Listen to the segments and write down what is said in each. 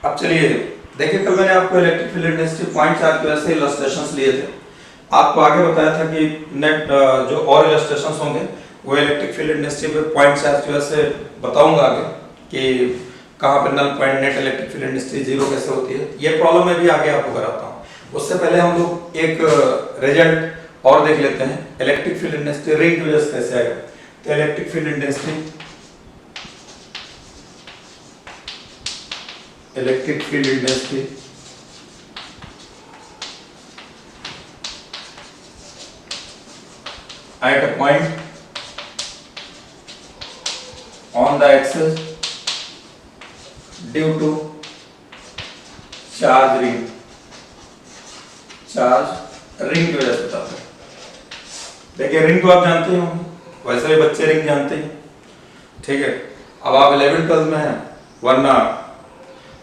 अब चलिए देखिए, कल मैंने आपको electric field intensity point charge की वजह से इलस्ट्रेशंस लिए थे। आपको आगे बताया था कि नेट जो और इलस्ट्रेशंस होंगे वो इलेक्ट्रिक फील्ड इंटेंसिटी पे पॉइंट चार्ज की वजह से बताऊंगा आगे कि कहाँ पे null point net electric field intensity zero कैसे होती है। ये प्रॉब्लम मैं भी आगे आपको कराता हूँ। उससे पहले हम लोग एक रिजल्ट और देख लेते हैं, इलेक्ट्रिक फील्ड इंटेंसिटी रिंग की वजह से कैसे आएगा। तो electric field intensity electric field intensity at a point on the axis due to charge ring की वजह से होता है। देखिए रिंग तो आप जानते ही होंगे, वैसे भी बच्चे रिंग जानते हैं, ठीक है। अब आप 11th-12th में हैं, वरना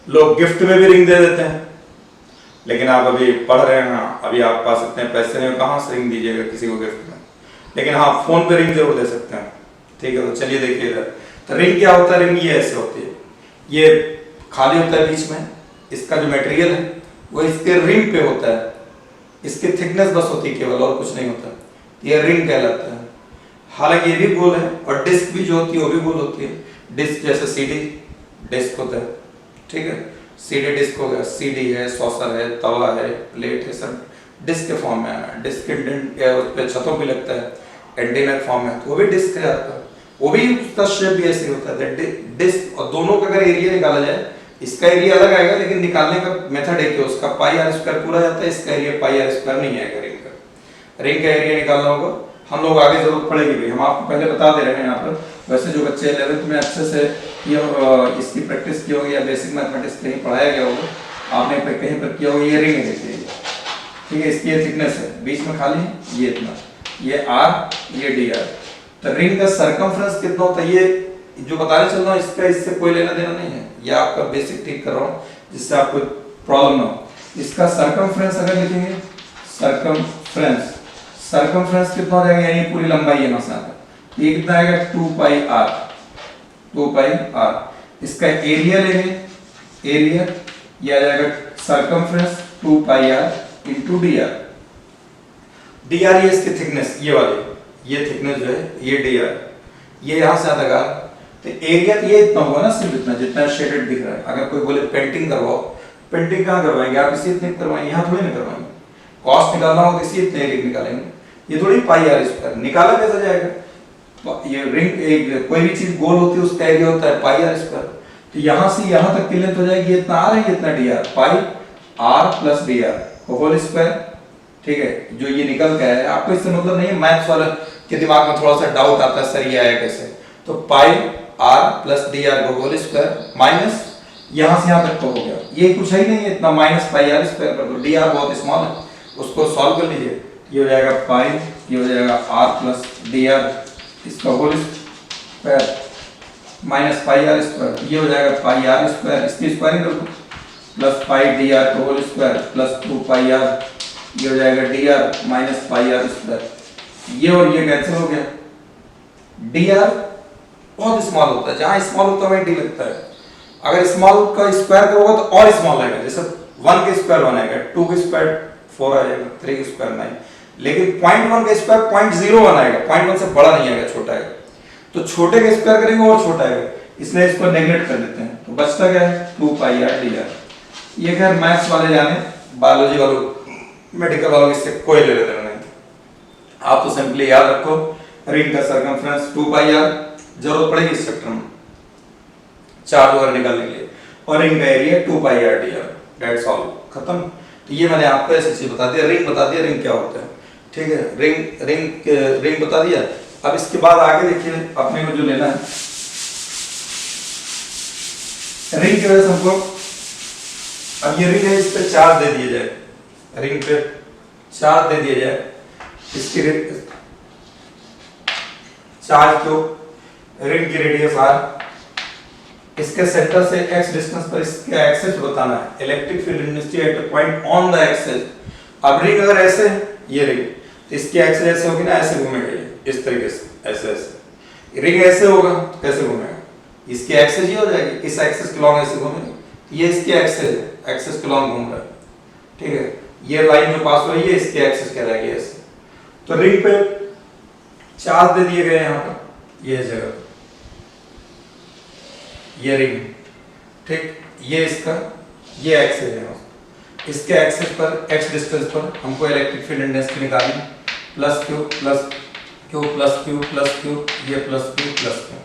लोग गिफ्ट में भी रिंग दे देते हैं, लेकिन आप अभी पढ़ रहे हैं, अभी आप पास इतने पैसे नहीं, कहाँ से रिंग दीजिएगा किसी को गिफ्ट में। लेकिन हाँ, फोन पे रिंग जरूर दे सकते हैं, ठीक है। तो चलिए देखिए इधर, तो रिंग क्या होता है, रिंग ये ऐसे होती है, ये खाली होता है बीच में, इसका जो मटेरियल है वो इसके रिंग पे होता है, इसकी थिकनेस बस होती है केवल, और कुछ नहीं होता, ये रिंग कहलाता है। हालांकि ये भी गोल है, और डिस्क भी जो होती है वो भी गोल होती है। डिस्क जैसे सीडी डिस्क होता है, ठीक है, सीडी डिस्क हो गया, सीडी है, सॉसर है, तवा है, प्लेट है, सब डिस्क के फॉर्म में है। डिस्क उस पे छतों पे लगता है, एंटीना फॉर्म में, तो वो भी डिस्क है आपका, वो भी उसका शेप भी ऐसे होता है डिस्क। और दोनों का अगर एरिया निकाला जाए, इसका एरिया अलग आएगा, लेकिन निकालने का मेथड एक है, उसका पाई आर स्क्वायर पूरा जाता है, इसका एरिया पाई आर स्क्वायर नहीं आएगा। रिंग का एरिया निकालना होगा, हम लोग आगे जरूरत पड़ेगी भी, हम आपको पहले बता दे रहे हैं यहाँ पर। वैसे जो बच्चे 11th में अच्छे से ये इसकी प्रैक्टिस की होगी, या बेसिक मैथमेटिक्स कहीं पढ़ाया गया होगा, आपने कहीं पर किया होगा। ये रिंग है, देखिए, ठीक है, इसकी ये थिकनेस है, बीच में खाली है, ये इतना, ये आर, ये डी आर। तो रिंग का सरकमफ्रेंस कितना होता है, ये जो बताने चल रहा हूँ, इसका इससे कोई लेना देना नहीं है, ये आपका बेसिक ठीक कर रहा हूँ जिससे आपको प्रॉब्लम ना हो। इसका सरकमफ्रेंस अगर लिखेंगे, सरकमफ्रेंस कितना हो जाएगा, यानी पूरी लंबाई है मसाला, ये कितना आएगा, 2 पाई आर। इसका एरिया लेंगे, एरिया ये आ जाएगा circumference 2 pi r into d r. D r ये इसकी थिकनेस, ये वाली, ये थिकनेस जो है, ये डी आर, ये यहां से आता है। तो एरिया तो ये इतना होगा ना, सिर्फ इतना जितना शेडेड दिख रहा है। अगर कोई बोले पेंटिंग करवाओ, पेंटिंग कहाँ करवाएंगे आप, इसी इतने करवाएंगे, यहाँ थोड़ी ना करवाएंगे। कॉस्ट निकालना होगा इसी इतने एरिया निकालेंगे, ये थोड़ी पाई आर स्क्वायर निकाला कैसे जाएगा। ये रिंग एक कोई भी चीज गोल होती है, उसका एरिया होता है पाई आर स्क्वायर। तो यहाँ से यहाँ तक की लेंथ हो जाएगी, इतना आर है, इतना d r, pi r plus d r whole square, ठीक है। जो ये निकल गया है, आपको इससे मतलब नहीं है, मैथ्स वाला के दिमाग में थोड़ा सा डाउट आता है, सर ये आया कैसे। तो pi r plus d r whole square minus यहाँ से यहाँ तक का हो गया, ये कुछ है ही नहीं है, इतना माइनस पाई आर स्क्वायर कर दो। डी आर बहुत स्मॉल है, उसको सॉल्व कर लीजिए, ये हो जाएगा पाई, ये हो जाएगा आर प्लस डी आर, इसका whole square minus pi r square, ये हो जाएगा पाई आर स्क्वायर, इसकी स्क्वायरिंग कर दो, प्लस पाई डी आर का whole square plus 2 pi r, ये हो जाएगा d r minus pi r square. ये और ये कैंसिल हो गया। डी आर बहुत स्मॉल होता है, जहां स्मॉल होता है वहीं डी लगता है। अगर स्मॉल का स्क्वायर करोगे तो और स्मॉल आएगा, जैसे 1 के स्क्वायर 1 आएगा, 2 के स्क्वायर 4 आएगा, 3 के स्क्वायर 9, लेकिन 0.1 का स्क्वायर 0.01 आएगा, 0.1 से बड़ा नहीं आएगा, छोटा आएगा। तो छोटे का स्क्वायर करेंगे और छोटा आएगा, इसलिए इसको नेगलेक्ट कर देते हैं। तो बचता क्या है, 2 पाई आर डी आर। ये खैर मैथ्स वाले जाने, बायोलॉजी वालों, मेडिकल वालों इससे कोई लेने देना नहीं। आप तो सिंपली याद रखो, रिंग का सरकमफ्रेंस 2 पाई आर, जरूरत पड़ेगी इस चैप्टर में चार्ज वगैरह निकालने के लिए, और रिंग का area 2 pi are d are, that's all, खत्म। तो ये मैंने आपको ऐसी चीज बता दिया, रिंग बता दिया, रिंग क्या होता है, ठीक है। रिंग बता दिया। अब इसके बाद आगे देखिए, अपने को जो लेना है, रिंग की वजह से हमको, अब ये रिंग है, इस पे चार्ज दे दिया जाए, रिंग पे चार्ज दे दिया जाए, इसकी चार्ज को, रिंग की रेडियस आर, इसके सेंटर से x डिस्टेंस पर इसका एक्सेस बताना है, electric field intensity at a point on the axis. अब रिंग अगर ऐसे, ये रिंग, तो इसकी एक्सेस ऐसे होगी ना, ऐसे घूमेगा ये, इस तरीके से, ऐसे ऐसे। रिंग ऐसे होगा तो कैसे घूमेगा, इसकी एक्सेस ये हो जाएगी, इस एक्सेस के लॉन्ग ऐसे घूमेगा, ये इसकी एक्सिस है, एक्सिस के लॉन्ग घूम रहा है, ठीक है। ये लाइन जो पास हो रही है इसके एक्सिस कहलाएगी ऐसे। तो रिंग पे चार्ज दे दिए गए यहाँ पर ये जगह, ये रिंग, ठीक। ये इसका ये एक्सिस है, इसके एक्सिस पर x डिस्टेंस पर हमको इलेक्ट्रिक फील्ड इंटेंसिटी निकालनी, plus q plus q plus q plus q, ये plus q plus q,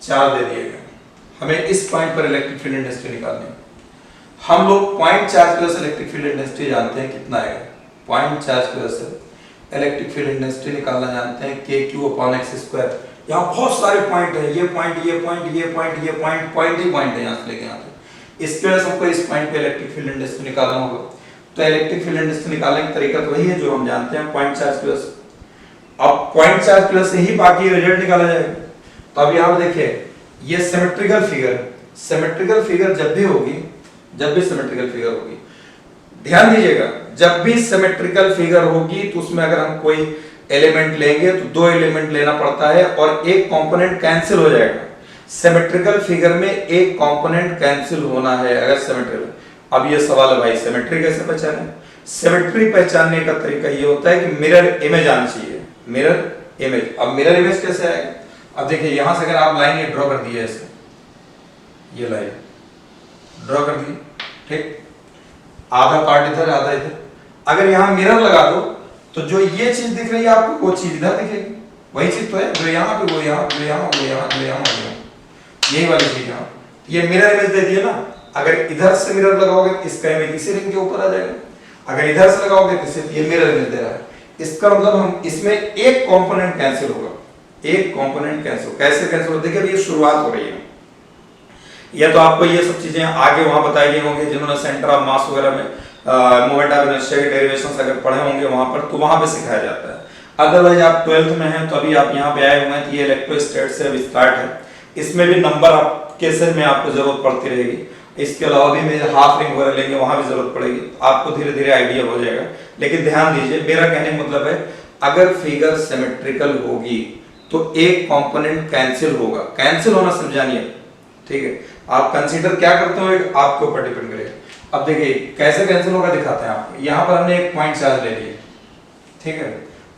charge दे दिए गए। हमें इस पॉइंट पर इलेक्ट्रिक फील्ड इंटेंसिटी निकालनी है। हम लोग पॉइंट चार्ज की वजह से इलेक्ट्रिक फील्ड इंटेंसिटी जानते हैं कितना है, पॉइंट चार्ज की वजह से इलेक्ट्रिक फील्ड इंटेंसिटी निकालना जानते हैं के क्यू अपॉन एक्स स्क्वायर। यहाँ बहुत सारे पॉइंट है, ये पॉइंट ये पॉइंट ये पॉइंट ये पॉइंट, पॉइंट ही पॉइंट है यहाँ से लेके यहाँ तक। इसकी वजह से हमको इस पॉइंट पे इलेक्ट्रिक फील्ड इंटेंसिटी निकालना होगा। तो इलेक्ट्रिक फील्ड इंटेंसिटी निकालने का तरीका तो वही है जो हम जानते हैं, पॉइंट चार्ज की वजह से। अब पॉइंट चार्ज की वजह से ही बाकी रिजल्ट निकाला जाएगा। तो अब यहाँ देखिए ये सिमेट्रिकल फिगर है, सिमेट्रिकल फिगर जब भी होगी, जब भी सिमेट्रिकल फिगर होगी, ध्यान दीजिएगा, जब भी सिमेट्रिकल फिगर होगी तो उसमें अगर हम कोई एलिमेंट लेंगे तो दो एलिमेंट लेना पड़ता है और एक कंपोनेंट कैंसिल हो जाएगा। सिमेट्रिकल फिगर में एक कंपोनेंट कैंसिल होना है अगर सिमेट्रिकल। अब ये सवाल है भाई सिमेट्री कैसे पहचाने? सिमेट्री पहचानने का तरीका ये होता है कि मिरर इमेज आनी चाहिए, मिरर इमेज। अब मिरर इमेज कैसे आएगा? अब देखिए यहां से अगर आप लाइन ये ड्रॉ कर दी है ऐसे, ये लाइन ड्रॉ कर दी, ठीक, आधा पार्ट इधर आधा इधर। अगर यहाँ मिरर लगा दो तो जो ये चीज दिख रही है आपको वो चीज इधर दिखेगी, वही चीज तो है, जो यहाँ पे वो यहाँ, वो यहाँ, वो यहाँ, वो यहाँ, वो यहाँ, यही वाली चीज यहाँ। ये मिरर इमेज दे दिए ना। अगर इधर से मिरर लगाओगे तो इसका इमेज इसी रिंग के ऊपर आ जाएगा, अगर इधर से लगाओगे तो ये मिरर इमेज दे रहा है। इसका मतलब हम इसमें एक कंपोनेंट कैंसिल होगा, एक कंपोनेंट कैंसिल। कैसे कैंसिल होगा? देखिए ये शुरुआत हो रही है, या तो आपको ये सब चीजें आगे वहां बताई गई होंगी जिन्होंने सेंटर ऑफ मास वगैरह में मोमेंट ऑफ इनर्शिया के डेरिवेशंस अगर पढ़े होंगे वहां पर, तो वहां पे सिखाया जाता है। अदरवाइज आप 12th में हैं तो अभी आप यहाँ पे आए हुए हैं, ये इलेक्ट्रोस्टैट से अभी स्टार्ट है, इसमें भी नंबर आपके से में आपको जरूरत पड़ती रहेगी। इसके अलावा भी मेरे हाफ रिंग वगैरह लेंगे वहां भी जरूरत पड़ेगी, आपको धीरे धीरे आइडिया हो जाएगा। लेकिन ध्यान दीजिए, मेरा कहने का मतलब है अगर फिगर सिमेट्रिकल होगी तो एक कंपोनेंट कैंसिल होगा। कैंसिल होना समझानिए, ठीक है। आप कंसीडर क्या करते हो आपके ऊपर डिपेंड करेगा। अब देखिए कैसे कैंसिल होगा दिखाते हैं आपको। यहाँ पर हमने एक पॉइंट चार्ज ले लिया, ठीक है,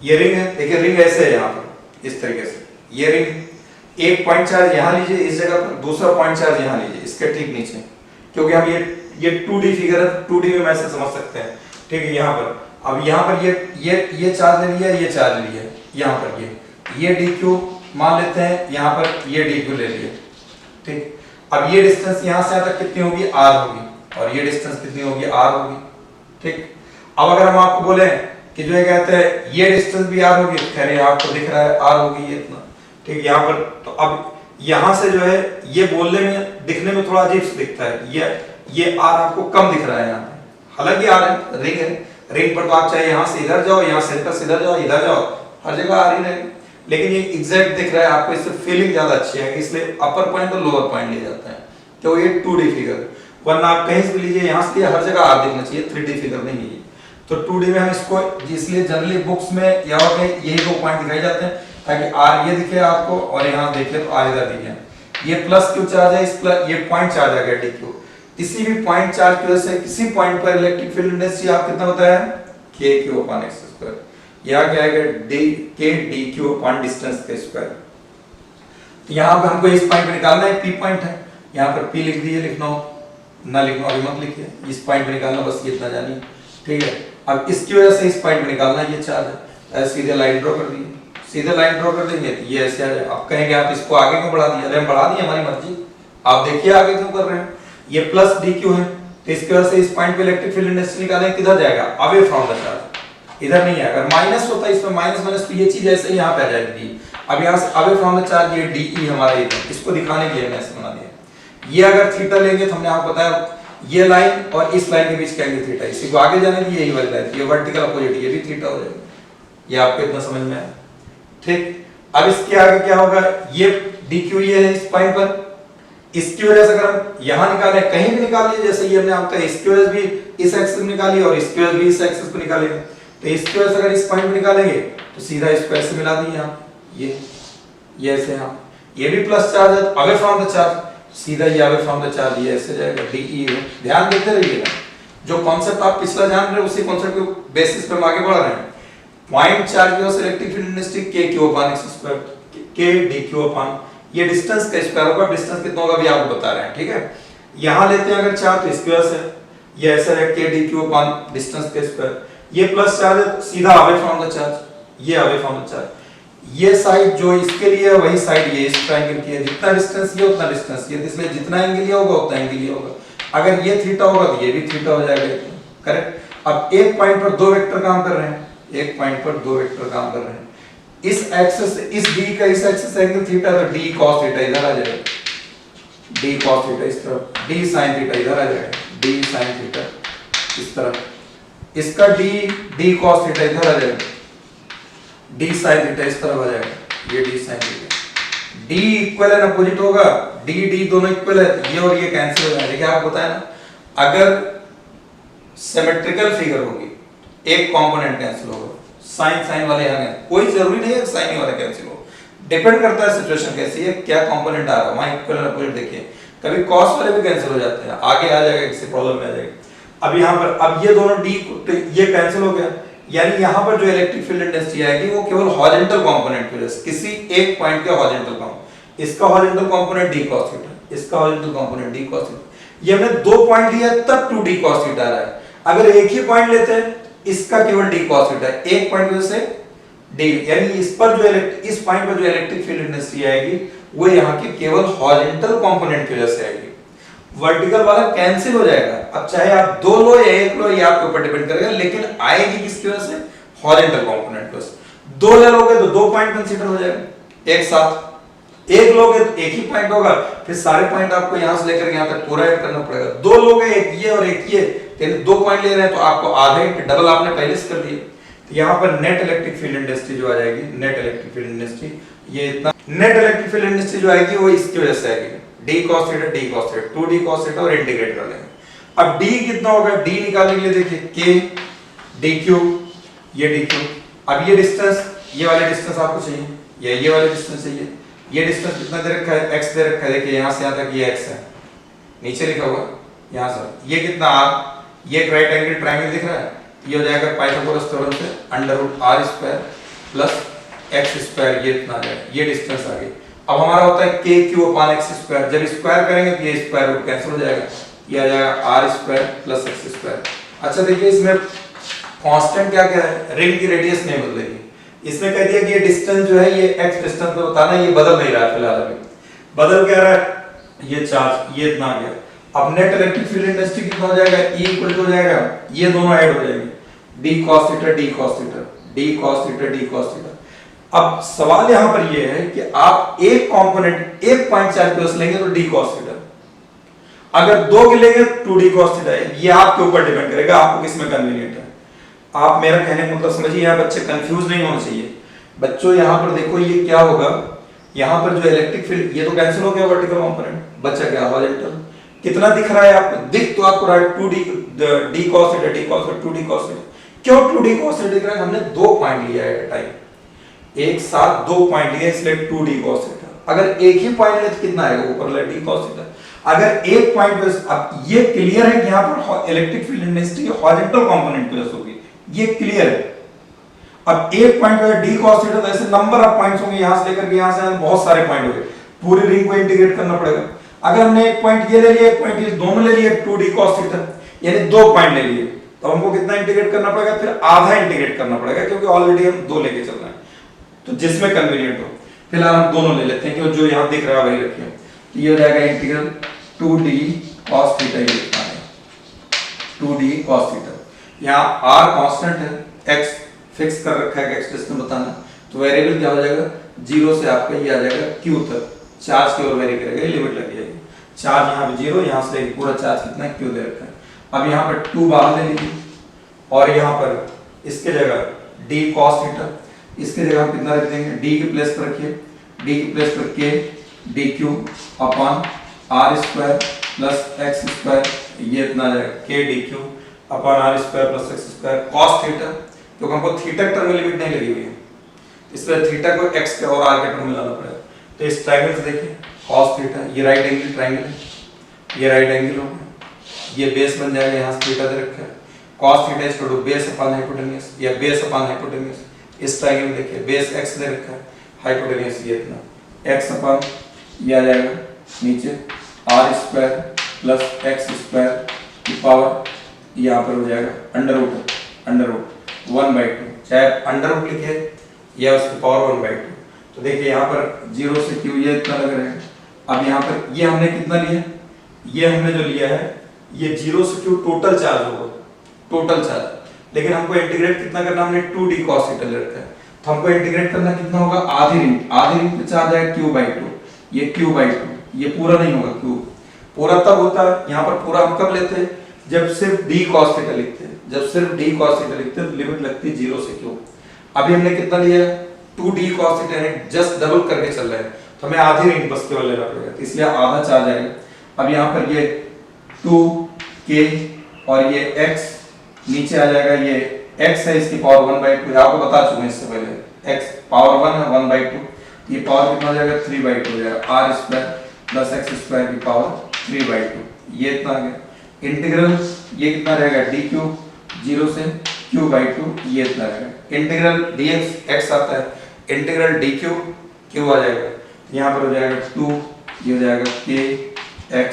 ये रिंग है, देखिए रिंग ऐसे है यहाँ पर इस तरीके से, ये रिंग, एक पॉइंट चार्ज यहाँ लीजिए इस जगह पर, दूसरा पॉइंट चार्ज यहाँ लीजिए इसके ठीक नीचे, क्योंकि हम ये 2D फिगर है, 2D में ऐसे समझ सकते हैं, ठीक है। यहाँ पर अब यहाँ पर ये चार्ज ले लिया, ये चार्ज लिया, यहाँ पर ये dq मान लेते हैं, यहाँ पर ये dq ले लिया, ठीक। अब ये डिस्टेंस यहाँ से यहाँ तक कितनी होगी? r होगी, और ये डिस्टेंस कितनी होगी? r होगी, ठीक। अब अगर हम आपको बोले कि जो है कहते हैं ये डिस्टेंस भी r होगी, खैर ये आपको दिख रहा है r होगी ये इतना, ठीक। यहाँ पर तो अब यहाँ से जो है ये बोलने में दिखने में थोड़ा अजीब से दिखता है, ये r आपको कम दिख रहा है यहाँ पे, हालांकि r है, रिंग है, रिंग पर तो आप चाहे यहाँ से इधर जाओ, यहाँ सेंटर से इधर जाओ, इधर जाओ, हर जगह r ही रहेगा। लेकिन ये एग्जैक्ट दिख रहा है आपको, इससे फीलिंग ज्यादा अच्छी है, इसलिए अपर पॉइंट और लोअर पॉइंट ले जाते हैं, तो ये 2D फिगर। वरना आप कहीं से भी लीजिए, यहाँ से हर जगह r दिखना चाहिए, 3D फिगर नहीं है। तो 2D में हम इसको इसलिए जनरली बुक्स में या कहीं यही दो पॉइंट दिखाई जाते हैं ताकि r ये दिखे आपको और यहाँ देखे तो r इधर दिखे। ये प्लस क्यू चार्ज है, इस प्लस ये पॉइंट चार्ज आ गया dq। किसी भी पॉइंट चार्ज की वजह से किसी पॉइंट पर इलेक्ट्रिक फील्ड इंटेंसिटी आप कितना होता है? kq upon x square. यहाँ क्या आएगा? k dq अपॉन डिस्टेंस के स्क्वायर। तो यहाँ पे हमको इस पॉइंट पे निकालना है, p पॉइंट है, यहाँ पर p लिख दीजिए, लिखना हो ना लिखना अभी मत लिखिए, इस पॉइंट पे निकालना, बस ये इतना जानिए, ठीक है। अब इसकी वजह से इस पॉइंट पे निकालना है, ये चार्ज है, सीधे लाइन ड्रॉ कर दीजिए, सीधे लाइन ड्रॉ कर देंगे तो ये ऐसे आ जाए। आप कहेंगे आप इसको आगे क्यों बढ़ा दिया? अरे हम बढ़ा दिए, हमारी मर्जी, आप देखिए आगे क्यों कर रहे हैं। ये प्लस dq है, तो इसकी वजह से इस पॉइंट पे इलेक्ट्रिक फील्ड इंटेंसिटी निकालेंगे, किधर जाएगा? अवे फ्रॉम द चार्ज, इधर नहीं है। अगर माइनस होता है इसमें माइनस माइनस, तो ये चीज ऐसे यहाँ पे आ जाएगी। अब यहाँ से अवे फ्रॉम द चार्ज, ये de हमारे इधर, इसको दिखाने के लिए मैंने ऐसे बना दिया। ये अगर थीटा लेंगे तो हमने आपको बताया ये लाइन और इस लाइन के बीच क्या एंगल थीटा, इसी को आगे जाने की यही वाली लाइन, ये वर्टिकल अपोजिट, ये भी थीटा हो जाएगा। ये आपको इतना समझ में आया, ठीक। अब इसके आगे क्या होगा? ये dq ये है इस पॉइंट पर, इसकी वजह से अगर हम यहाँ निकाले, कहीं भी निकालिए, जैसे ये हमने आपको इसकी वजह भी इस एक्सिस में निकाली और इसकी वजह भी इस एक्सिस पे निकालेंगे, तो इसकी वजह से अगर इस पॉइंट पे निकालेंगे तो सीधा इसको ऐसे मिला दिए यहाँ, ये ऐसे यहाँ, ये भी प्लस चार्ज है, अवे फ्रॉम द चार्ज, सीधा ये आवे फ्रॉम द चार्ज, ये ऐसे जाएगा DE। ध्यान देते रहिएगा, जो कॉन्सेप्ट आप पिछला जान रहे हैं उसी कॉन्सेप्ट के बेसिस पे हम आगे बढ़ रहे हैं। पॉइंट चार्ज की electric field intensity Q/x², K dQ/, ये डिस्टेंस का स्क्वायर होगा। डिस्टेंस कितना होगा अभी आपको बता रहे हैं, ठीक है। यहां लेते हैं अगर चार्ज तो इसकी वजह से ये ऐसा है K dQ/, डिस्टेंस का स्क्वायर। ये प्लस चार्ज है सीधा अवे फ्रॉम द चार्ज, ये अवे फ्रॉम द चार्ज। ये साइड जो इसके लिए है वही साइड ये इस ट्रायंगल की है। जितना डिस्टेंस ये उतना डिस्टेंस ये, इसलिए जितना एंगल ये होगा उतना एंगल ये होगा। अगर ये थीटा होगा तो ये भी थीटा हो जाएगा, करेक्ट। अब एक पॉइंट पर दो वेक्टर काम कर रहे हैं, एक पॉइंट पर दो वेक्टर काम कर रहे हैं। इस एक्सिस इस D का इस एक्सिस एंगल थीटा, तो D cos थीटा इधर आ जाएगा, D cos थीटा इस तरफ, D sin थीटा इधर आ जाएगा, D sin थीटा इस तरफ, इसका D cos थीटा इधर आ जाएगा, D sin थीटा इस तरफ आ जाएगा, ये D sin theta. D equal and opposite होगा, D दोनों इक्वल है, ये और ये कैंसिल हो जाएगा। देखिए आप बताया ना, अगर सिमेट्रिकल फिगर होगी एक कंपोनेंट कैंसिल होगा, साइन वाले यहाँ है, कोई जरूरी नहीं है साइन वाला कैंसिल हो, डिपेंड करता है सिचुएशन कैसी है, क्या कंपोनेंट आ रहा है, वहां इक्वल एंड अपोजिट। देखिए कभी कॉस वाले भी कैंसिल हो जाते हैं, आगे आ जाएगा किसी प्रॉब्लम में आ जाएगा। अब यहाँ पर अब ये दोनों D ये कैंसिल हो गया, यानी यहाँ पर जो इलेक्ट्रिक फील्ड इंटेंसिटी आएगी वो केवल हॉरिजॉन्टल कंपोनेंट की वजह से, किसी एक पॉइंट के हॉरिजॉन्टल कंपोनेंट, इसका horizontal component D cos theta, इसका horizontal component D cos theta. ये हमने दो पॉइंट लिया तब 2D cos थीटा आ रहा है। अगर एक ही पॉइंट लेते हैं इसका केवल D cos थीटा, एक पॉइंट वजह से D, यानी इस पर जो इस पॉइंट पर जो इलेक्ट्रिक फील्ड इंटेंसिटी आएगी वो यहाँ की केवल हॉरिजॉन्टल कंपोनेंट की वजह से आएगी, वर्टिकल वाला कैंसिल हो जाएगा। अब चाहे आप दो लो या एक लो, ये आपके ऊपर डिपेंड करेगा, लेकिन आएगी किसकी वजह से, हॉरिजॉन्टल कंपोनेंट बस। दो ले लोगे तो दो पॉइंट कंसीडर हो जाएगा एक साथ, एक लोगे तो एक ही पॉइंट होगा, फिर सारे पॉइंट आपको यहां से लेकर यहां तक पूरा ऐड करना पड़ेगा। दो लोगे एक ये और एक ये, यानी दो पॉइंट ले रहे हैं तो आपको आधे डबल आपने पहले से कर दिए। तो यहां पर नेट इलेक्ट्रिक फील्ड इंटेंसिटी जो आ जाएगी, नेट इलेक्ट्रिक फील्ड इंटेंसिटी, ये इतना नेट इलेक्ट्रिक फील्ड इंटेंसिटी जो आएगी वो इसकी वजह से आएगी, D cos theta 2D cos theta, और इंटीग्रेट कर लेंगे। अब D कितना होगा, D निकालने के लिए देखिए K dq, ये dq। अब ये डिस्टेंस, ये वाला डिस्टेंस आपको चाहिए, ये वाला डिस्टेंस चाहिए। ये डिस्टेंस कितना दे रखा है, x दे रखा है, देखिए यहां से यहां तक ये x है, नीचे लिखा हुआ यहां से, ये कितना r, ये एक राइट एंगल ट्रायंगल दिख रहा है, ये हो जाएगा पाइथागोरस थ्योरम से √r² प्लस x², ये इतना आ जाएगा, ये डिस्टेंस आ गई। अब हमारा होता है KQ/x², जब स्क्वायर करेंगे तो ये स्क्वायर रूट कैंसिल हो जाएगा, ये आ जाएगा r² प्लस x²। अच्छा देखिए इसमें कांस्टेंट क्या क्या है, रिंग की रेडियस नहीं बदलेगी। इसमें कह दिया कि ये डिस्टेंस जो है ये x डिस्टेंस पे बताना, ये बदल नहीं रहा है फिलहाल, अभी बदल क्या रहा है, ये चार्ज ये इतना आ गया। अब नेट इलेक्ट्रिक फील्ड इंटेंसिटी कितना हो जाएगा, E इक्वल टू हो जाएगा, ये दोनों ऐड हो जाएंगे, D cos theta D cos theta, D cos theta D cos theta. अब सवाल यहां पर ये है कि आप एक कंपोनेंट एक पॉइंट चार्ज पे लेंगे तो D cos थीटा, अगर दो के लेंगे 2D cos थीटा, ये आपके ऊपर डिपेंड करेगा आपको किसमें कन्वीनियंट है। आप मेरा कहने का मतलब समझिए, यहाँ बच्चे कंफ्यूज नहीं होने चाहिए। बच्चों यहाँ पर देखो ये क्या होगा, यहाँ पर जो इलेक्ट्रिक फील्ड ये तो कैंसिल हो गया वर्टिकल कंपोनेंट, बचा क्या हॉरिजॉन्टल। कितना दिख रहा है आपको, दिख तो आपको right 2D cos theta D cos theta 2D cos theta. क्यों 2D cos थीटा दिख रहा है, हमने दो पॉइंट लिया है टाइम, एक साथ दो पॉइंट लिए इसलिए 2D cos थीटा। अगर एक ही पॉइंट ले तो कितना आएगा ऊपर वाला D cos थीटा। अगर एक पॉइंट पे, अब ये क्लियर है कि यहाँ पर electric field intensity horizontal component पे होगी, ये क्लियर है। अब एक पॉइंट पे D cos थीटा, तो ऐसे नंबर ऑफ पॉइंट्स होंगे, यहां से लेकर के यहां से बहुत सारे पॉइंट होंगे, पूरी रिंग को इंटीग्रेट करना पड़ेगा। अगर हमने एक पॉइंट ये ले लिया, एक पॉइंट ये, दोनों ले लिए 2D cos थीटा, यानी दो पॉइंट ले लिए, तो हमको कितना इंटीग्रेट करना पड़ेगा, फिर आधा इंटीग्रेट करना पड़ेगा, क्योंकि ऑलरेडी हम दो लेके चल रहे हैं, तो जिसमें कन्वीनियंट हो। फिलहाल हम दोनों ले लेते हैं, जो यहाँ दिख रहा है वही रखिए। तो ये हो जाएगा इंटीग्रल 2D cos थीटा, ये लिखना है 2D cos थीटा। यहाँ r कांस्टेंट है, x फिक्स कर रखा है, x डिस्टेंस बताना, तो वेरिएबल क्या हो जाएगा, 0 से आपका ये आ जाएगा q तक, चार्ज की ओर वेरी करेगा, ये लिमिट लग जाएगी। चार्ज यहाँ पे 0, यहाँ से पूरा चार्ज कितना है, q दे रखा है। अब यहाँ पर 2 बाहर ले लीजिए, और यहाँ पर इसके जगह D cos थीटा, इसके जगह हम कितना रख देंगे, D के प्लेस पर रखिए, D के प्लेस पर K dq upon r² plus x², ये इतना आ जाएगा K dq upon r² plus x² cos theta, क्योंकि हमको थीटा टर्म में लिमिट नहीं लगी हुई है, इसलिए थीटा को x के और r के टर्म में लाना पड़ेगा। तो इस ट्रायंगल से देखिए cos थीटा, ये राइट एंगल ट्रायंगल है, ये राइट एंगल होगा, ये बेस बन जाएगा, यहाँ से थीटा दे रखा है, cos theta is equal to base upon hypotenuse या बेस अपॉन हाइपोटेन्यूज, इस ट्रायंगल देखिए बेस x दे रखा है, हाइपोटेन्यूज ये इतना x अपॉन ये आ जाएगा नीचे r square plus x square की पावर यहाँ पर हो जाएगा अंडर रूट 1/2, चाहे अंडर रूट लिखे या उसकी पावर 1/2। तो देखिए यहाँ पर 0 से q ये इतना लग रहा है। अब यहाँ पर ये हमने कितना लिया, ये हमने जो लिया है ये 0 से q टोटल चार्ज होगा, टोटल चार्ज, लेकिन हमको इंटीग्रेट कितना करना, हमने 2d cos थीटा ले रखा है, तो हमको इंटीग्रेट करना कितना होगा, आधी रिंग पे चार्ज है q/2, ये q/2, ये पूरा नहीं होगा q, पूरा तब होता है, यहाँ पर पूरा हम कब लेते हैं जब सिर्फ d cos थीटा लिखते हैं, जब सिर्फ d cos थीटा लिखते हैं तो लिमिट लगती है 0 से q। अभी हमने कितना लिया, 2d cos थीटा है, जस्ट डबल करके चल रहा है, तो हमें आधी रिंग बस केवल लेना पड़ेगा, तो इसलिए आधा चार्ज आएगा। अब यहाँ पर ये 2k और ये x नीचे आ जाएगा, ये x है इसकी पावर 1/2, आपको बता चुके हैं इससे पहले, x पावर 1 है 1/2, ये पावर कितना हो जाएगा 3/2 हो जाएगा, r square plus x square की पावर 3/2, ये इतना आ गया। इंटीग्रल ये कितना रहेगा dq 0 से q/2, ये इतना रहेगा। इंटीग्रल dx x आता है, इंटीग्रल dq q आ जाएगा, यहाँ पर हो जाएगा 2, ये हो जाएगा k x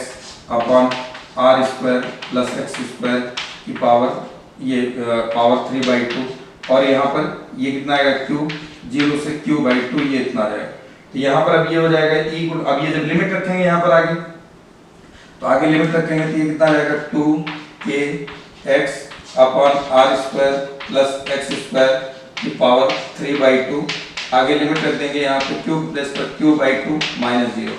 upon r square plus x square की पावर ये पावर 3/2, और यहाँ पर ये कितना आएगा q 0 से q/2, ये इतना आ जाएगा। तो यहाँ पर अब ये हो जाएगा इक्वल, अब ये जब लिमिट रखेंगे यहाँ पर आगे, तो आगे लिमिट रखेंगे तो ये कितना आ जाएगा 2kx upon r square plus x square की पावर 3/2, आगे लिमिट रख देंगे यहाँ पे q प्लस पर q/2 माइनस 0,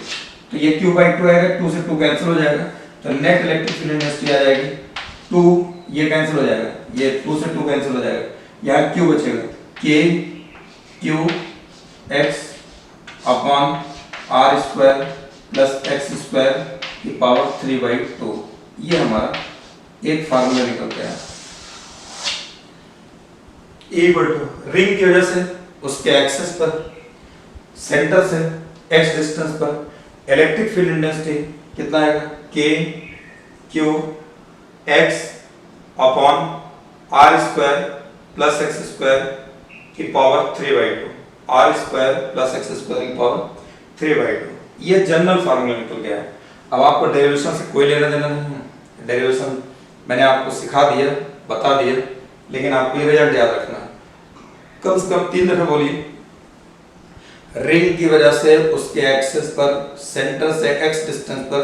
तो ये q/2 आएगा, 2 से 2 कैंसिल हो जाएगा, तो नेट इलेक्ट्रिक फील्ड इंटेंसिटी आ जाएगी 2, ये कैंसिल हो जाएगा, ये 2 से 2 कैंसिल हो जाएगा, यहाँ q बचेगा k q x upon r square plus x square की पावर 3/2, ये हमारा एक फार्मूला निकल गया। रिंग की वजह से उसके एक्सेस पर सेंटर से x डिस्टेंस पर इलेक्ट्रिक फील्ड इंटेंसिटी कितना आएगा, k q x upon r square plus x square की power 3/2, r square plus x square की पावर 3/2, ये जनरल फार्मूला निकल गया है। अब आपको डेरिवेशन से कोई लेना देना नहीं है, डेरिवेशन मैंने आपको सिखा दिया, बता दिया, लेकिन आपको ये रिजल्ट याद रखना है, कम से कम 3 दफे बोलिए। रिंग की वजह से उसके एक्सेस पर सेंटर से x डिस्टेंस पर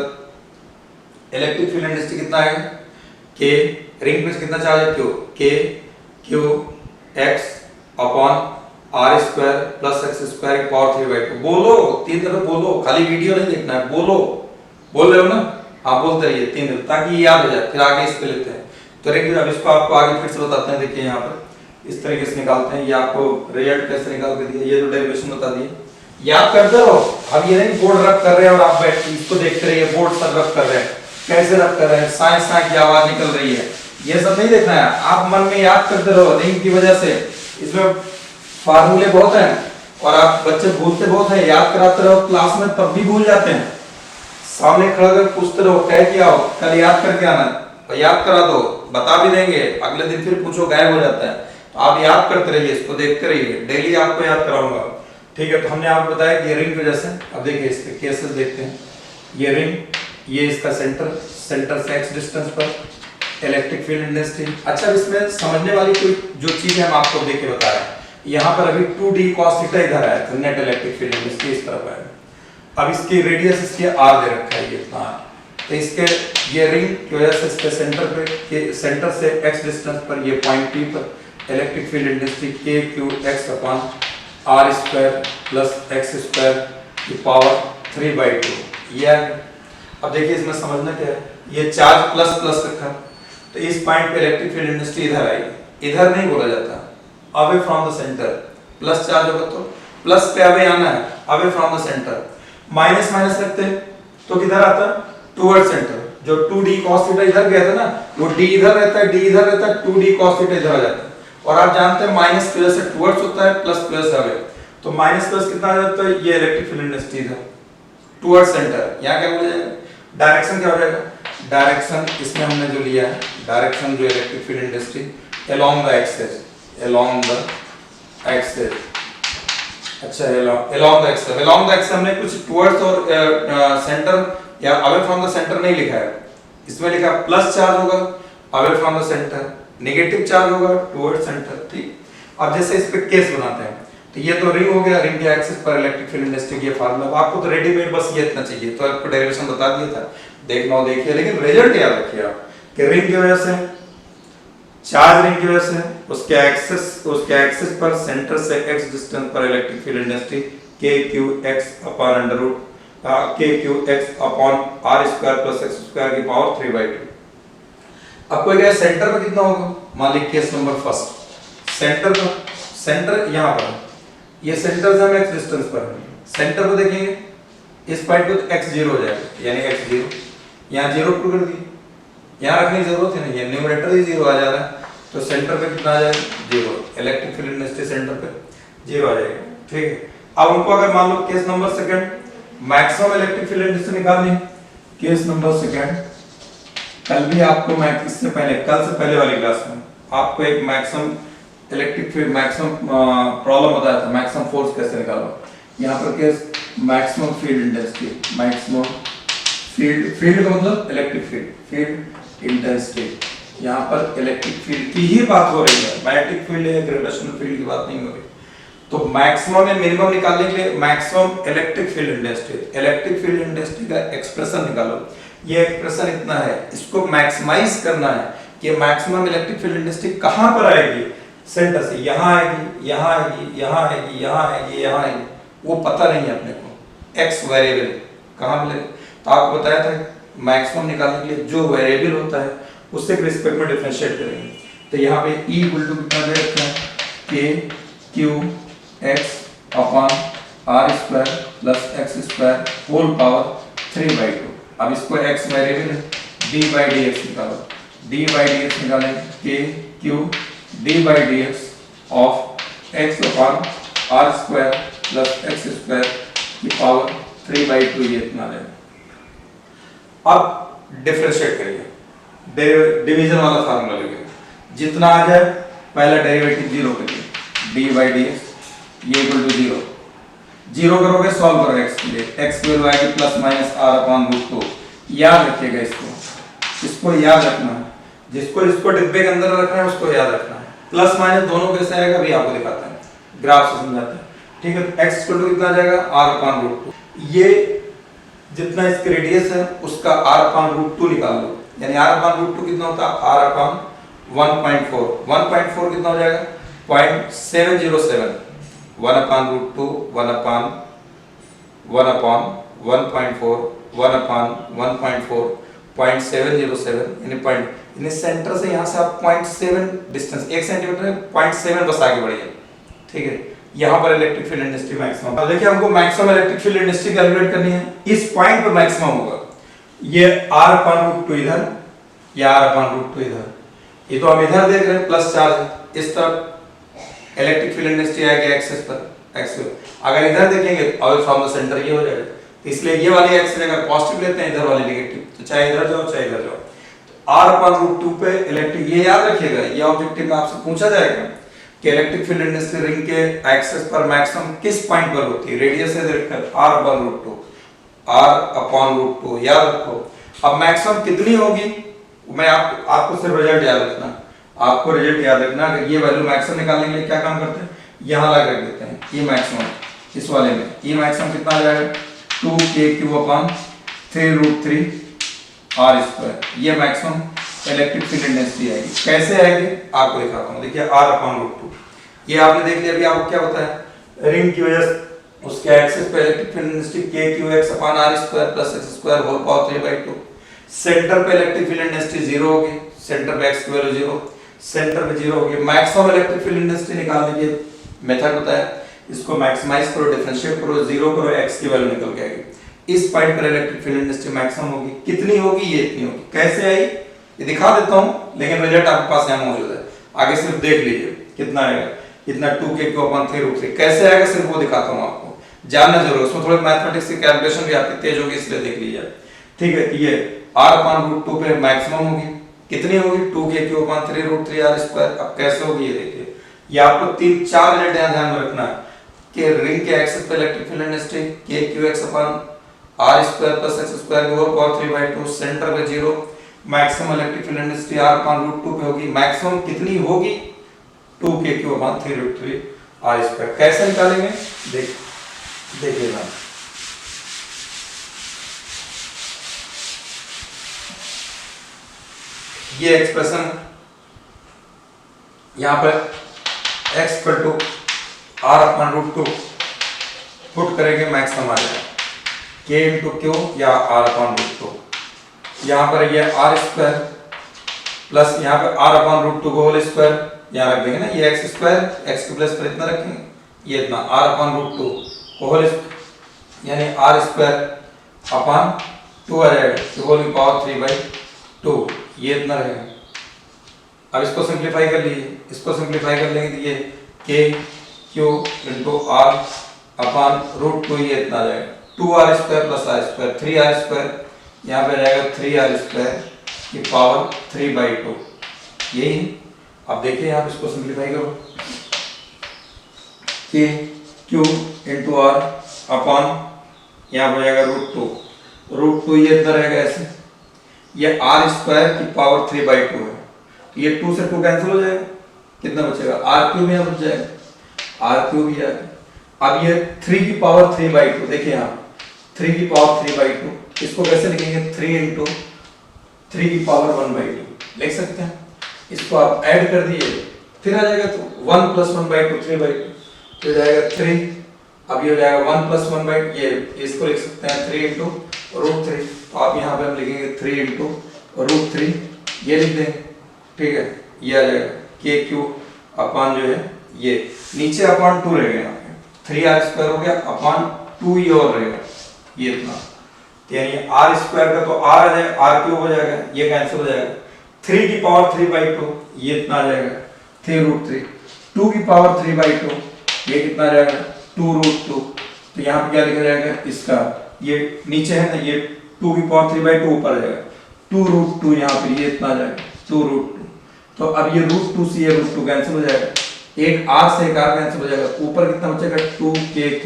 इलेक्ट्रिक फील्ड इंटेंसिटी कितना आएगा, k, रिंग पे कितना चार्ज है q, k q x upon r square plus x square की पावर 3/2, बोलो 3 दफे बोलो, खाली वीडियो नहीं देखना है, बोलो, बोल रहे हो ना आप, बोलते रहिए 3 दफे ताकि ये याद हो जाए, फिर आगे इस पे लेते हैं। तो रिंग, अब इसको आपको आगे फिर से बताते हैं, देखिए यहाँ पर इस तरीके से निकालते हैं, ये आपको रिजल्ट कैसे निकाल के दिया, ये जो डेरिवेशन बता दिए, याद करते रहो। अब ये नहीं बोर्ड रब कर रहे हैं और आप बैठ इसको देखते रहिए, बोर्ड पर रब कर रहे हैं, कैसे रब कर रहे हैं, साए साए की आवाज निकल रही है, ये सब नहीं देखना है, आप मन में याद करते रहो। रिंग की वजह से इसमें फार्मूले बहुत हैं और आप बच्चे भूलते बहुत हैं, याद कराते रहो क्लास में तब भी भूल जाते हैं, सामने खड़ा कर पूछते रहो, कह के आओ कल याद करके आना, और याद करा दो, बता भी देंगे, अगले दिन फिर पूछो गायब हो जाता है, तो आप याद करते रहिए, इसको देखते रहिए, डेली आपको याद कराऊंगा, ठीक है। तो हमने आपको बताया कि ये रिंग की वजह से, अब देखिए इसके केसेस देखते हैं, ये रिंग, ये इसका सेंटर, सेंटर से x डिस्टेंस पर इलेक्ट्रिक फील्ड इंटेंसिटी। अच्छा, इसमें समझने वाली कोई जो चीज है हम आपको देख के बता रहे हैं, यहाँ पर अभी 2d cos थीटा इधर आया तो नेट इलेक्ट्रिक फील्ड इंटेंसिटी इस तरफ आया, अब इसकी रेडियस इसकी r दे रखा है, ये इतना, तो इसके ये रिंग की वजह से इसके सेंटर पे के सेंटर से x डिस्टेंस पर ये पॉइंट P पर electric field intensity k q x upon r square plus x square की पावर 3/2, ये। अब देखिए इसमें समझना क्या है, ये चार्ज प्लस प्लस रखा, तो इस पॉइंट पे इलेक्ट्रिक फील्ड इंटेंसिटी इधर आएगी, इधर नहीं बोला जाता, away from the centre, plus charge होगा तो प्लस पे अवे आना है, away from the centre, minus minus रखते तो किधर आता, टुवर्ड सेंटर, जो 2d cos थीटा इधर गया था ना, वो d इधर रहता है, d इधर रहता है, 2d cos थीटा इधर आ जाता है, और आप जानते हैं माइनस की वजह से टुवर्ड्स होता है, प्लस प्लस अवे, तो माइनस प्लस कितना आ जाता है, ये इलेक्ट्रिक फील्ड इंटेंसिटी इधर, टुवर्ड सेंटर, यहाँ क्या बोला जाएगा, डायरेक्शन क्या हो जाएगा, डायरेक्शन इसमें हमने जो लिया है, डायरेक्शन जो electric field intensity along the axis, along the axis, अच्छा अलोंग द एक्सेस हमने कुछ टुवर्ड्स और सेंटर या अवे फ्रॉम द सेंटर नहीं लिखा है, इसमें लिखा प्लस चार्ज होगा away from the centre, negative charge होगा टुवर्ड सेंटर, ठीक। अब जैसे इस पे केस बनाते हैं, तो ये तो रिंग हो गया, रिंग के एक्सिस पर इलेक्ट्रिक फील्ड इंडस्ट्री की फार्मूला, आपको तो रेडीमेड बस ये इतना चाहिए, तो आपको डेरिवेशन बता दिया था, देखना हो देखिए, लेकिन रिजल्ट याद रखिए आप कि रिंग की वजह से, चार्ज रिंग की वजह से उसके एक्सिस पर सेंटर से x डिस्टेंस पर electric field intensity kqx upon under root kqx upon r square plus x square की पावर 3/2। अब कोई कहे सेंटर पे कितना होगा, मान लीजिए केस नंबर फर्स्ट, सेंटर पर, सेंटर यहाँ पर, ये सेंटर से हम x डिस्टेंस पर है, सेंटर पर देखेंगे इस पॉइंट पे तो x 0 हो जाएगा, यानी x 0, यहाँ 0 पुट कर दिए, यहाँ रखने की जरूरत है नहीं है, न्यूमरेटर ही 0 आ जा रहा है, तो सेंटर पे कितना आ जाएगा 0, इलेक्ट्रिक फील्ड इंडस्ट्री सेंटर पे 0 आ जाएगा, ठीक है। अब उनको अगर मान लो case number second maximum electric field intensity निकालनी है, केस नंबर सेकंड, कल भी आपको इससे पहले, कल से पहले वाली क्लास में आपको एक maximum electric field maximum problem बताया था, मैक्सिमम फोर्स कैसे निकालो, यहाँ पर case maximum field industry, maximum field का मतलब इलेक्ट्रिक फील्ड इंटेंसिटी, यहाँ पर इलेक्ट्रिक फील्ड की ही बात हो रही है, मैग्नेटिक फील्ड या ग्रेविटेशनल फील्ड की बात नहीं हो रही। तो मैक्सिमम या मिनिमम निकालने के लिए मैक्सिमम इलेक्ट्रिक फील्ड इंडस्ट्री का एक्सप्रेशन निकालो, ये एक्सप्रेशन इतना है, इसको मैक्सिमाइज करना है कि मैक्सिमम इलेक्ट्रिक फील्ड इंडस्ट्री कहाँ पर आएगी, सेंटर से यहाँ आएगी, यहाँ आएगी, यहाँ आएगी, यहाँ आएगी, यहाँ आएगी, वो पता नहीं है अपने को, एक्स वेरिएबल कहाँ मिलेगा, तो आपको बताया था मैक्सिमम निकालने के लिए जो वेरिएबल होता है उससे के रिस्पेक्ट में डिफरेंशिएट करेंगे, तो यहाँ पे E इक्वल टू कितना दे रखा है, K Q X upon R square plus X square whole power 3/2। अब इसको X वेरिएबल है, d/dx निकालो, d/dx निकालें K Q d/dx of X upon R square plus X square की पावर 3/2, ये इतना लेना। अब डिफरेंशिएट करिए, डिवीजन वाला फार्मूला लेंगे, जितना आ जाए पहला डेरिवेटिव 0 करिए, d/dx ये इक्वल टू 0 करोगे, सॉल्व करोगे x के लिए, x की वैल्यू आएगी plus minus r upon root 2, याद रखिएगा इसको याद रखना है, जिसको इसको डिब्बे के अंदर रखना है उसको याद रखना है, प्लस माइनस दोनों कैसे आएगा अभी आपको दिखाते हैं, ग्राफ से समझाते हैं, ठीक है। तो x इक्वल टू कितना आ जाएगा r अपॉन रूट 2, ये जितना इसका रेडियस है उसका r अपॉन रूट 2 निकाल लो, यानी r अपॉन रूट 2 कितना होता है, r अपॉन 1.4 कितना हो जाएगा 0.707, 1 अपॉन रूट 2 1 अपॉन 1.4 1 अपॉन 1.4 0.707, यानी सेंटर से यहाँ से आप 0.7 डिस्टेंस 1 सेंटीमीटर है, 0.7 बस आगे बढ़िए, ठीक है। यहाँ पर इलेक्ट्रिक फील्ड इंडस्ट्री मैक्सिमम, अब देखिए हमको maximum electric field industry calculate करनी है, इस पॉइंट पर मैक्सिमम होगा, ये r अपॉन रूट 2 इधर या r अपॉन रूट 2 इधर, ये तो हम इधर देख रहे हैं प्लस चार्ज, इस तरफ इलेक्ट्रिक फील्ड इंडस्ट्री आएगी एक्सिस पर, अगर इधर देखेंगे और फ्रॉम द सेंटर ये हो जाएगा, इसलिए ये वाली एक्सिस अगर पॉजिटिव लेते हैं, इधर वाली नेगेटिव, तो चाहे इधर जाओ चाहे इधर जाओ, तो r अपॉन रूट 2 पे इलेक्ट्रिक, ये याद रखिएगा, ये ऑब्जेक्टिव में आपसे पूछा जाएगा कि इलेक्ट्रिक फील्ड इंडस्ट्री रिंग के एक्सिस पर मैक्सिमम किस पॉइंट पर होती है, रेडियस है r upon root 2, r upon root 2 याद रखो। अब मैक्सिमम कितनी होगी, मैं आपको सिर्फ रिजल्ट याद रखना, आपको रिजल्ट याद रखना, अगर ये वैल्यू मैक्सिमम निकालने के लिए क्या काम करते हैं, यहाँ लगा रख देते हैं, ये मैक्सिमम इस वाले में, ये मैक्सिमम कितना आ जाएगा 2kq अपॉन 3√3 r स्क्वायर, ये मैक्सिमम इलेक्ट्रिक फील्ड इंडस्ट्री आएगी, कैसे आएगी आपको दिखाता हूँ, देखिए r अपॉन रूट 2, ये आपने देख लिया, अभी आपको क्या होता है, रिंग की वजह से उसके एक्सिस पे electric field intensity kqx upon r square plus x square whole power 3/2, centre पे इलेक्ट्रिक फील्ड इंडस्ट्री 0 होगी, सेंटर पे x की वैल्यू 0, सेंटर पे 0 होगी, मैक्सिमम इलेक्ट्रिक फील्ड इंडस्ट्री निकालने के मेथड होता है, इसको मैक्सिमाइज करो, डिफरेंशिएट करो, 0 करो, x की वैल्यू निकल के आएगी, इस पॉइंट पर इलेक्ट्रिक फील्ड इंडस्ट्री मैक्सिमम होगी, कितनी होगी, ये इतनी होगी, कैसे आई ये दिखा देता हूं, लेकिन रिजल्ट आपके पास यहाँ मौजूद है, आगे सिर्फ देख लीजिए कितना आएगा, इतना 2kq अपॉन 3√3 कैसे आएगा सिर्फ वो दिखाता हूं आपको, जानना जरूर, उसमें थोड़े मैथमेटिक्स की कैलकुलेशन भी आपकी तेज होगी, इसलिए देख लीजिए। ठीक है, ये r/√2 पे मैक्सिमम होगी, कितनी होगी 2k3/3√3r²। अब कैसे होगी ये देखिए, ये आपको 3-4 मिनट ध्यान में रखना है कि रिंग के एक्सिस पे electric field density kqx/r² + x² की होल पावर 3/2, सेंटर पे 0, maximum electric field density r/√2 पे होगी, मैक्सिमम कितनी होगी 2kq/3√3r²। कैसे निकालेंगे देखिएगा, ये एक्सप्रेशन यहां पर x = r/√2 पुट करेंगे, मैक्सिमम आ जाएगा k × q या r/√2। यहां पर ये r² प्लस यहां पर r/√2 को होल स्क्वायर यहां रख देंगे ना, ये x² x के प्लस पर इतना रखेंगे, ये इतना r/√2 को होल यानी r² अपॉन 2 आ जाएगा, तो होल की पावर 3/2, ये इतना रहेगा। अब इसको सिंपलीफाई कर लीजिए, इसको सिंपलीफाई कर लेंगे तो ये kq × r/√2 ये इतना आ जाएगा, 2r² + r², 3r², यहाँ पे आ जाएगा 3r² की पावर 3/2, यही। अब देखिए यहाँ पे इसको सिंपलीफाई करो, kq × r अपॉन यहाँ पे आ जाएगा √2 ये इतना रहेगा ऐसे, ये r² की पावर 3/2 है, ये 2 से 2 कैंसिल हो जाएगा, कितना बचेगा r³ यहाँ बच जाएगा, r³ ही आएगा। अब ये 3 की पावर 3/2, देखिए यहाँ 3 की पावर 3/2, इसको कैसे लिखेंगे 3 × 3 की पावर 1/2 लिख सकते हैं। इसको आप ऐड कर दिए, फिर आ जाएगा तो 1 + 1/2 3/2, तो जाएगा 3। अब ये हो जाएगा 1 + 1/2, ये इसको लिख सकते हैं 3 × √3, तो आप यहाँ पे हम लिखेंगे 3 × √3, ये लिख देंगे। ठीक है, ये आ जाएगा kq अपॉन जो है ये नीचे अपॉन 2 रहेगा, यहाँ पे 3r² हो गया अपॉन 2 ये और रहेगा, ये इतना, यानी r² का तो r आ जाएगा, r³ हो जाएगा, ये कैंसिल हो जाएगा, 3 की पावर 3/2 ये इतना आ जाएगा 3√3, 2 की पावर 3/2 ये कितना आ जाएगा 2√2, तो यहाँ पे क्या लिखा जाएगा इसका, ये नीचे है ना, ये 2 की पावर 3/2 ऊपर आ जाएगा 2√2, यहाँ पे ये इतना आ जाएगा 2√2। तो अब ये √2 से ये √2 कैंसिल हो जाएगा, एक r से एक r कैंसिल हो जाएगा, ऊपर कितना बचेगा 2kq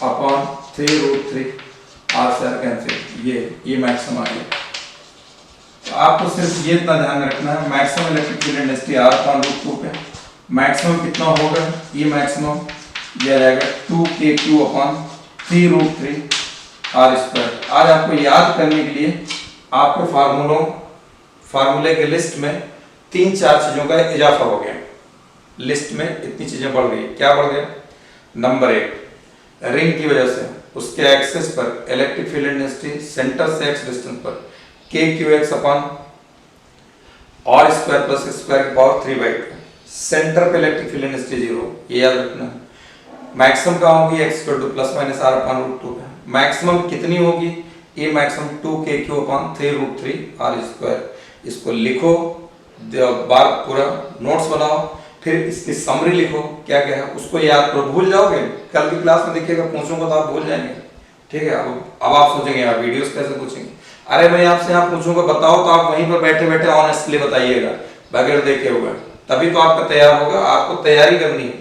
अपॉन 3√3, r से r कैंसिल, ये मैक्सिमम आ गया। तो आपको सिर्फ ये इतना ध्यान रखना है, maximum electric field density r/√2 पे मैक्सिमम कितना होगा, ये मैक्सिमम ये आ जाएगा 2kq अपॉन 3√3r²। आज आपको याद करने के लिए आपके फार्मूले के लिस्ट में 3-4 चीजों का इजाफा हो गया, लिस्ट में इतनी चीजें बढ़ गई। क्या बढ़ गया, नंबर 1 रिंग की वजह से उसके एक्सिस पर इलेक्ट्रिक फील्ड डेंसिटी सेंटर से x डिस्टेंस पर kqx अपॉन r² + x² की पावर 3/2, सेंटर पे इलेक्ट्रिक फील्ड डेंसिटी 0, ये याद रखना। मैक्सिमम कहाँ होगी x ± r/√2 पे, मैक्सिमम कितनी होगी, ये मैक्सिमम 2kq अपॉन 3√3r²। इसको लिखो, बार पूरा नोट्स बनाओ, फिर इसकी समरी लिखो क्या क्या है, उसको याद करो, भूल जाओगे कल की क्लास में देखिएगा पूछूंगा तो आप भूल जाएंगे। ठीक है, अब आप सोचेंगे यार वीडियोस कैसे पूछेंगे, अरे मैं आपसे यहाँ पूछूंगा बताओ, तो आप वहीं पर बैठे बैठे ऑनेस्टली बताइएगा बगैर देखे हुए, तभी तो आपका तैयार होगा। आपको तैयारी करनी है,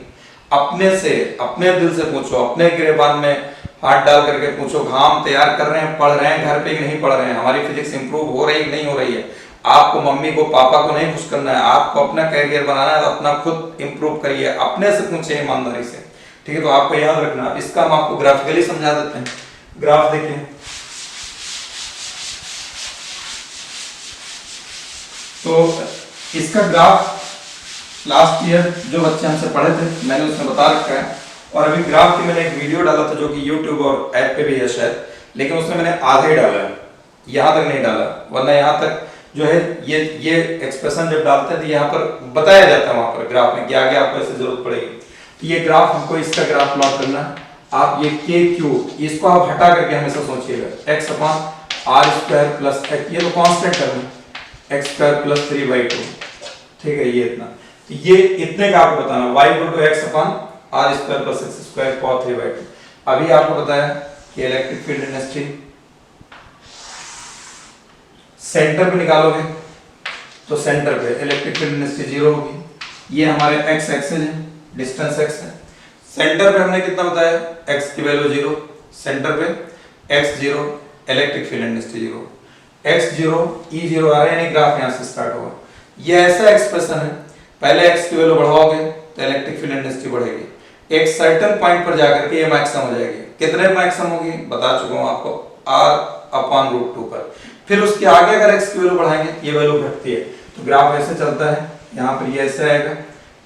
अपने से अपने दिल से पूछो, अपने गिरेबान में हाथ डाल करके पूछो, हम तैयार कर रहे हैं, पढ़ रहे हैं घर पे कि नहीं पढ़ रहे हैं, हमारी फिजिक्स इंप्रूव हो रही है कि नहीं हो रही है। आपको मम्मी को पापा को नहीं खुश करना है, आपको अपना कैरियर बनाना है, तो अपना खुद इंप्रूव करिए, अपने से पूछे ईमानदारी से। ठीक है, तो आपको याद रखना। इसका हम आपको ग्राफिकली समझा देते हैं। ग्राफ देखिए, तो इसका ग्राफ लास्ट ईयर जो बच्चे हमसे पढ़े थे मैंने उसमें बता रखा है, और अभी ग्राफ की मैंने एक वीडियो डाला था जो कि YouTube और ऐप पे भी है शायद, लेकिन उसमें मैंने आधा ही डाला है, यहाँ तक नहीं डाला, वरना यहाँ तक जो है ये एक्सप्रेशन जब डालते हैं तो यहाँ पर बताया जाता है वहां पर ग्राफ में कि आगे आपको ऐसे जरूरत पड़ेगी। तो ये ग्राफ हमको इसका ग्राफ प्लॉट करना है। आप ये kq इसको आप हटा करके हमेशा सोचिएगा x upon r² plus x, ये तो कांस्टेंट करना x² + 3/2। ठीक है, ये इतना, तो ये इतने का आपको बताना y = x upon r² + x² power 3/2। अभी आपको बताया कि इलेक्ट्रिक फील्ड इंटेंसिटी सेंटर पे निकालोगे तो सेंटर पे इलेक्ट्रिक फील्ड इंटेंसिटी 0 होगी। ये हमारे x एक्सिस है, डिस्टेंस x है। सेंटर पे हमने कितना बताया, x की वैल्यू 0, सेंटर पे x 0, electric field intensity 0, x 0 E 0 आ रहा है, यानी ग्राफ यहाँ से स्टार्ट होगा। ये ऐसा एक्सप्रेशन है, पहले x की वैल्यू बढ़ाओगे तो इलेक्ट्रिक फील्ड इंटेंसिटी बढ़ेगी, एक सर्टेन पॉइंट पर जाकर के ये मैक्सिमम हो जाएगी। कितने मैक्सिमम होगी बता चुका हूं आपको, r/√2 पर। फिर उसके आगे अगर x की वैल्यू बढ़ाएंगे ये वैल्यू घटती है, तो ग्राफ ऐसे चलता है, यहाँ पर ये ऐसे आएगा,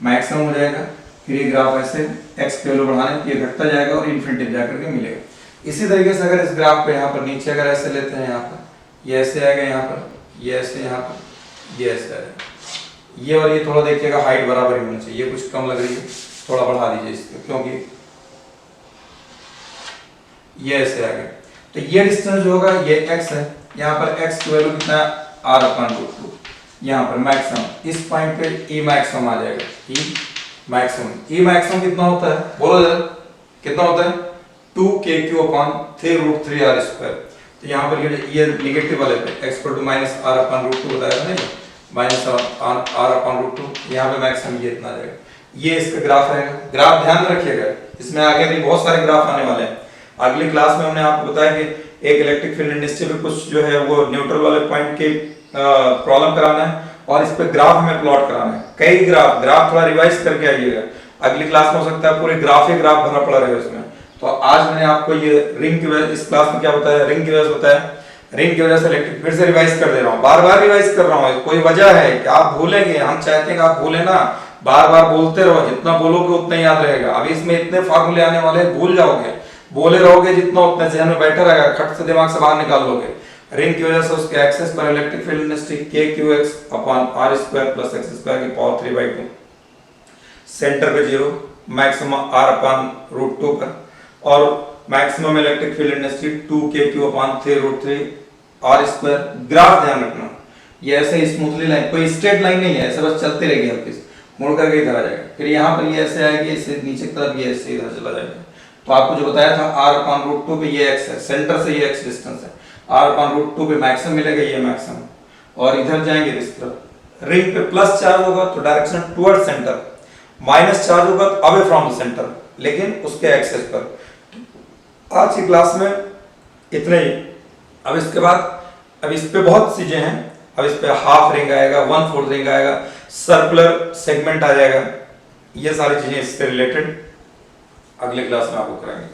मैक्सिमम हो जाएगा, फिर ये ग्राफ ऐसे x की वैल्यू बढ़ाने पे ये घटता जाएगा और इन्फिनिटी जाकर के मिलेगा। इसी तरीके से अगर इस ग्राफ पे यहाँ पर नीचे अगर ऐसे लेते हैं, यहाँ पर ये ऐसे आएगा, यहाँ पर ये ऐसे, यहाँ पर ये ऐसे आएगा, ये और ये थोड़ा देखिएगा हाइट बराबर ही होनी चाहिए, ये कुछ कम लग रही है, थोड़ा बढ़ा दीजिए इसको, क्योंकि ये ऐसे आ गया। तो ये डिस्टेंस जो होगा ये x है, यहाँ पर x की वैल्यू कितना है, r/√2, यहाँ पर मैक्सिमम इस पॉइंट पे E मैक्सिमम आ जाएगा, E मैक्सिमम कितना होता है बोलो जरा, कितना होता है 2kq/3√3r²। तो यहाँ पर ये नेगेटिव वाले पे x = -r/√2 बताया था नहीं, -r/√2, यहाँ पे मैक्सिमम ये इतना आ जाएगा। ये इसका ग्राफ रहेगा। ग्राफ ध्यान रखिएगा, इसमें आगे भी बहुत सारे ग्राफ आने वाले हैं। अगली क्लास में हमने आपको बताया कि एक इलेक्ट्रिक फील्ड इंटेंसिटी पे कुछ जो है वो न्यूट्रल वाले पॉइंट के प्रॉब्लम कराना है और इस पे ग्राफ हमें प्लॉट कराना है, कई ग्राफ थोड़ा रिवाइज करके आइएगा। अगली क्लास में हो सकता है पूरे ग्राफ ही ग्राफ भरना पड़ा रहे उसमें। तो आज मैंने आपको ये रिंग की वजह, इस क्लास में क्या बताया, रिंग की वजह से बताया, रिंग की वजह से इलेक्ट्रिक फिर से रिवाइज कर दे रहा हूँ, बार-बार रिवाइज कर रहा हूँ। कोई वजह है कि आप भूलेंगे, हम चाहते हैं कि आप भूलें ना, बार-बार बोलते रहो, जितना बोलोगे उतना याद रहेगा। अभी इसमें इतने फार्मूले आने वाले हैं, भूल जाओगे, बोले रहोगे जितना उतना जहन में बैठा रहेगा, खट से दिमाग से बाहर निकाल लोगे। रिंग की वजह से उसके एक्सिस पर electric field intensity kqx/r²+x² 3/2, centre पे 0, मैक्सिमम r/√2 पर, और maximum electric field intensity 2kq/3√3r²। Graph ध्यान रखना, ये ऐसे स्मूथली लाइन, कोई स्ट्रेट लाइन नहीं है, ऐसे बस चलते रहेगी, हल्की से मुड़ करके इधर आ जाएगा, फिर यहाँ पर ये ऐसे आएगी, इससे नीचे की तरफ ये ऐसे इधर चला जाएगा। तो आपको जो बताया था r/√2 पे ये x है, सेंटर से ये x डिस्टेंस है, r/√2 पे मैक्सिमम मिलेगा, ये मैक्सिमम, और इधर जाएंगे इस तरफ। रिंग पे प्लस चार्ज होगा तो direction toward centre, minus charge होगा तो अवे फ्रॉम द सेंटर, लेकिन उसके एक्सेस पर। आज की क्लास में इतने ही। अब इसके बाद अब इस पे बहुत चीजें हैं, अब इस पे हाफ रिंग आएगा, 1/4 रिंग आएगा, सर्कुलर सेगमेंट आ जाएगा, ये सारी चीजें इससे रिलेटेड अगले क्लास में आपको कराएंगे।